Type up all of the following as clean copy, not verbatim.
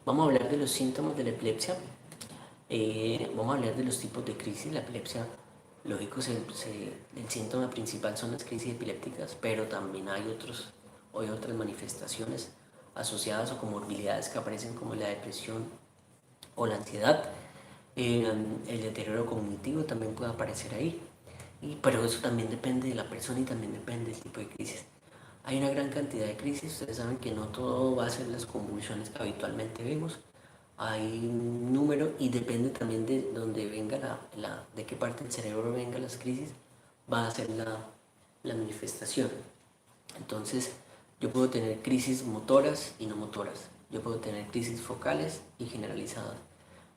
Vamos a hablar de los síntomas de la epilepsia. Vamos a hablar de los tipos de crisis. La epilepsia, lógico, el síntoma principal son las crisis epilépticas, pero también hay otras manifestaciones asociadas o comorbilidades que aparecen como la depresión o la ansiedad. El deterioro cognitivo también puede aparecer ahí. Pero eso también depende de la persona y también depende del tipo de crisis. Hay una gran cantidad de crisis, ustedes saben que no todo va a ser las convulsiones que habitualmente vemos. Hay un número y depende también de dónde venga de qué parte del cerebro venga las crisis, va a ser la manifestación. Entonces, yo puedo tener crisis motoras y no motoras. Yo puedo tener crisis focales y generalizadas.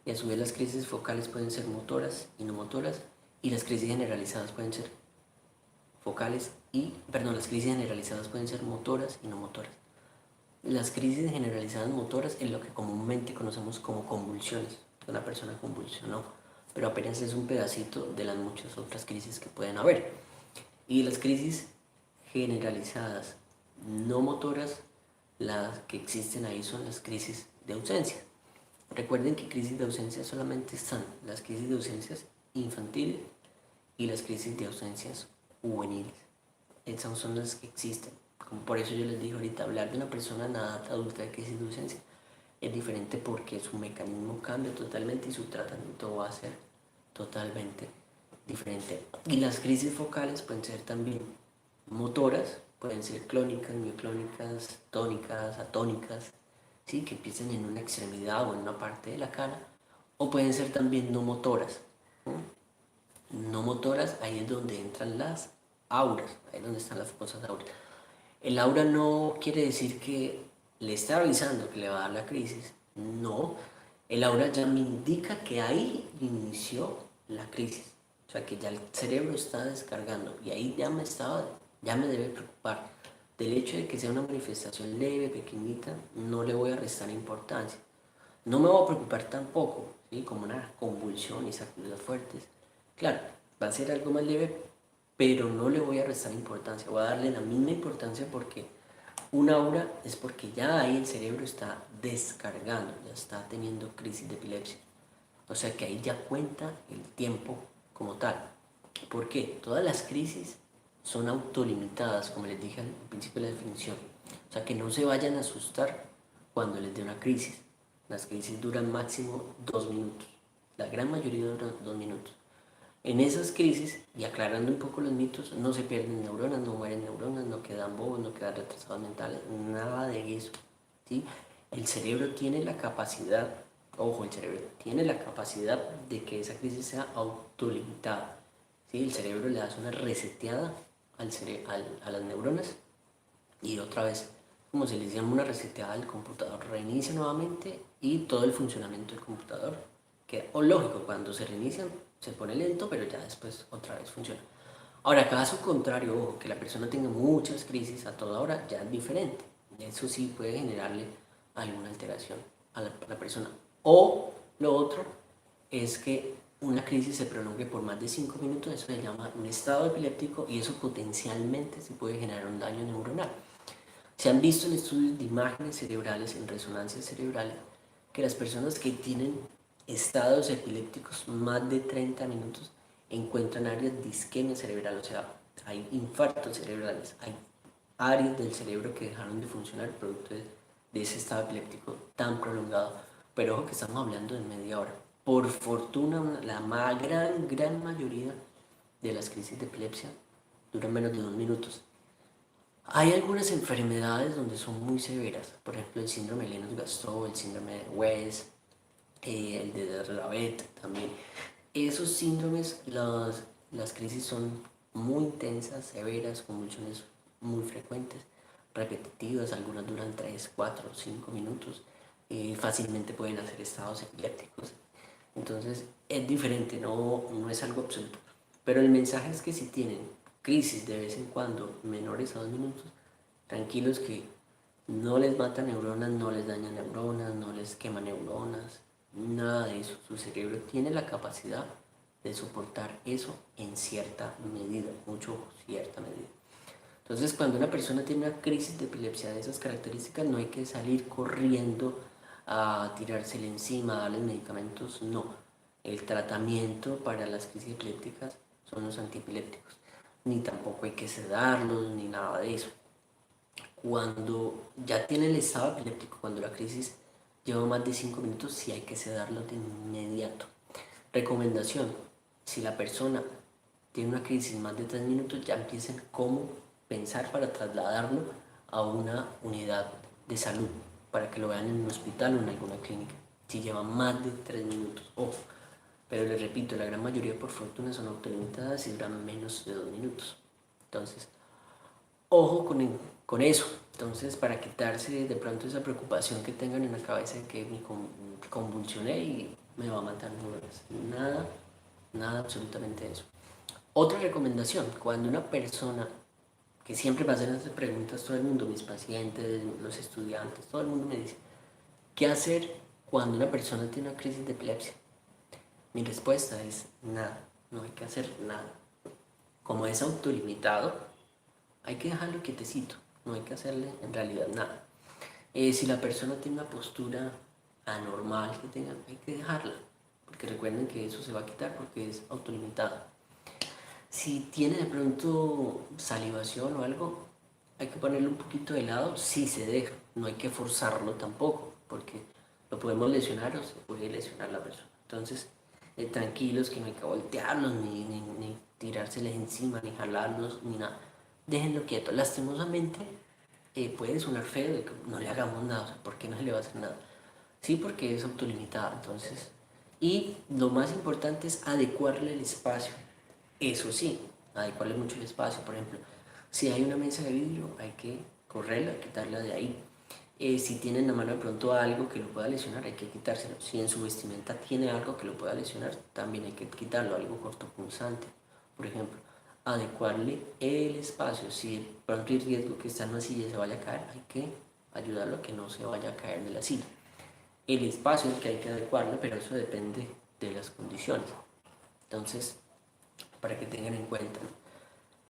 Y a su vez las crisis focales pueden ser motoras y no motoras. Y las crisis generalizadas pueden ser las crisis generalizadas pueden ser motoras y no motoras. Las crisis generalizadas motoras es lo que comúnmente conocemos como convulsiones. Una persona convulsionó, pero apenas es un pedacito de las muchas otras crisis que pueden haber. Y las crisis generalizadas no motoras, las que existen ahí son las crisis de ausencia. Recuerden que crisis de ausencia solamente están las crisis de ausencias infantiles y las crisis de ausencias juveniles. Esas son las que existen. Como por eso yo les dije ahorita, hablar de una persona en edad adulta de crisis de ausencia es diferente porque su mecanismo cambia totalmente y su tratamiento va a ser totalmente diferente. Y las crisis focales pueden ser también motoras, pueden ser clónicas, mioclónicas, tónicas, atónicas, ¿sí? Que empiecen en una extremidad o en una parte de la cara, o pueden ser también no motoras. No motoras, ahí es donde entran las auras, ahí es donde están las cosas auras. El aura no quiere decir que le está avisando que le va a dar la crisis, no. El aura ya me indica que ahí inició la crisis, o sea que ya el cerebro está descargando y ahí ya me debe preocupar. Del hecho de que sea una manifestación leve, pequeñita, no le voy a restar importancia. No me voy a preocupar tampoco, ¿sí? Como una convulsión y sacudidas fuertes. Claro, va a ser algo más leve, pero no le voy a restar importancia. Voy a darle la misma importancia porque una aura es porque ya ahí el cerebro está descargando, ya está teniendo crisis de epilepsia. O sea que ahí ya cuenta el tiempo como tal. ¿Por qué? Todas las crisis son autolimitadas, como les dije al principio de la definición. O sea que no se vayan a asustar cuando les dé una crisis. Las crisis duran máximo 2 minutos. La gran mayoría duran 2 minutos. En esas crisis, y aclarando un poco los mitos, no se pierden neuronas, no mueren neuronas, no quedan bobos, no quedan retrasados mentales, nada de eso. ¿Sí? El cerebro tiene la capacidad, ojo, el cerebro tiene la capacidad de que esa crisis sea autolimitada. ¿Sí? El cerebro le hace una reseteada a las neuronas y otra vez, como si le hicieran una reseteada al computador, reinicia nuevamente y todo el funcionamiento del computador queda, o lógico, cuando se reinicia se pone lento, pero ya después otra vez funciona. Ahora, caso contrario, ojo, que la persona tenga muchas crisis a toda hora, ya es diferente. Eso sí puede generarle alguna alteración a la persona. O lo otro es que una crisis se prolongue por más de 5 minutos, eso se llama un estado epiléptico y eso potencialmente se puede generar un daño neuronal. Se han visto en estudios de imágenes cerebrales, en resonancias cerebrales, que las personas que tienen estados epilépticos más de 30 minutos encuentran áreas de isquemia cerebral, o sea, hay infartos cerebrales, hay áreas del cerebro que dejaron de funcionar producto de ese estado epiléptico tan prolongado. Pero ojo que estamos hablando de media hora. Por fortuna, la gran mayoría de las crisis de epilepsia duran menos de 2 minutos. Hay algunas enfermedades donde son muy severas, por ejemplo el síndrome de Lennox-Gastaut, el síndrome de West, el de Dravet también. Esos síndromes, las crisis son muy intensas, severas, convulsiones muy frecuentes, repetitivas, algunas duran 3, 4, 5 minutos, fácilmente pueden hacer estados epilépticos. Entonces es diferente, no es algo absoluto. Pero el mensaje es que si tienen crisis de vez en cuando menores a 2 minutos, tranquilos que no les mata neuronas, no les daña neuronas, no les quema neuronas, nada de eso. Su cerebro tiene la capacidad de soportar eso en cierta medida, mucho cierta medida. Entonces, cuando una persona tiene una crisis de epilepsia de esas características, no hay que salir corriendo a tirársele encima, a darles medicamentos, no. El tratamiento para las crisis epilépticas son los antiepilépticos. Ni tampoco hay que sedarlos, ni nada de eso. Cuando ya tiene el estado epiléptico, cuando la crisis lleva más de 5 minutos, sí hay que sedarlo de inmediato. Recomendación, si la persona tiene una crisis más de 3 minutos, ya empiecen cómo pensar para trasladarlo a una unidad de salud, para que lo vean en un hospital o en alguna clínica. Si lleva más de 3 minutos, ojo. Pero les repito, la gran mayoría por fortuna son autolimitadas y duran menos de 2 minutos. Entonces, ojo con eso. Entonces, para quitarse de pronto esa preocupación que tengan en la cabeza de que me convulsioné y me va a matar, no, nada, nada, absolutamente eso. Otra recomendación, cuando una persona, que siempre me hacen esas preguntas todo el mundo, mis pacientes, los estudiantes, todo el mundo me dice, ¿qué hacer cuando una persona tiene una crisis de epilepsia? Mi respuesta es nada, no hay que hacer nada. Como es autolimitado, hay que dejarlo quietecito, no hay que hacerle en realidad nada. Si la persona tiene una postura anormal que tenga, hay que dejarla, porque recuerden que eso se va a quitar porque es autolimitado. Si tiene de pronto salivación o algo, hay que ponerle un poquito de lado, si se deja, no hay que forzarlo tampoco, porque lo podemos lesionar o se puede lesionar la persona. Entonces, tranquilos, que no hay que voltearlos, ni tirárseles encima, ni jalarlos, ni nada. Déjenlo quieto. Lastimosamente, puede sonar feo de que no le hagamos nada, o sea, ¿por qué no se le va a hacer nada? Sí, porque es autolimitada, entonces. Y lo más importante es adecuarle el espacio. Eso sí, adecuarle mucho el espacio. Por ejemplo, si hay una mesa de vidrio, hay que correrla, quitarla de ahí. Si tiene en la mano de pronto algo que lo pueda lesionar, hay que quitárselo. Si en su vestimenta tiene algo que lo pueda lesionar, también hay que quitarlo, algo cortopunzante. Por ejemplo, adecuarle el espacio. Si de pronto hay riesgo que está en una silla y se vaya a caer, hay que ayudarlo a que no se vaya a caer de la silla. El espacio es que hay que adecuarlo, pero eso depende de las condiciones. Entonces, para que tengan en cuenta, ¿no?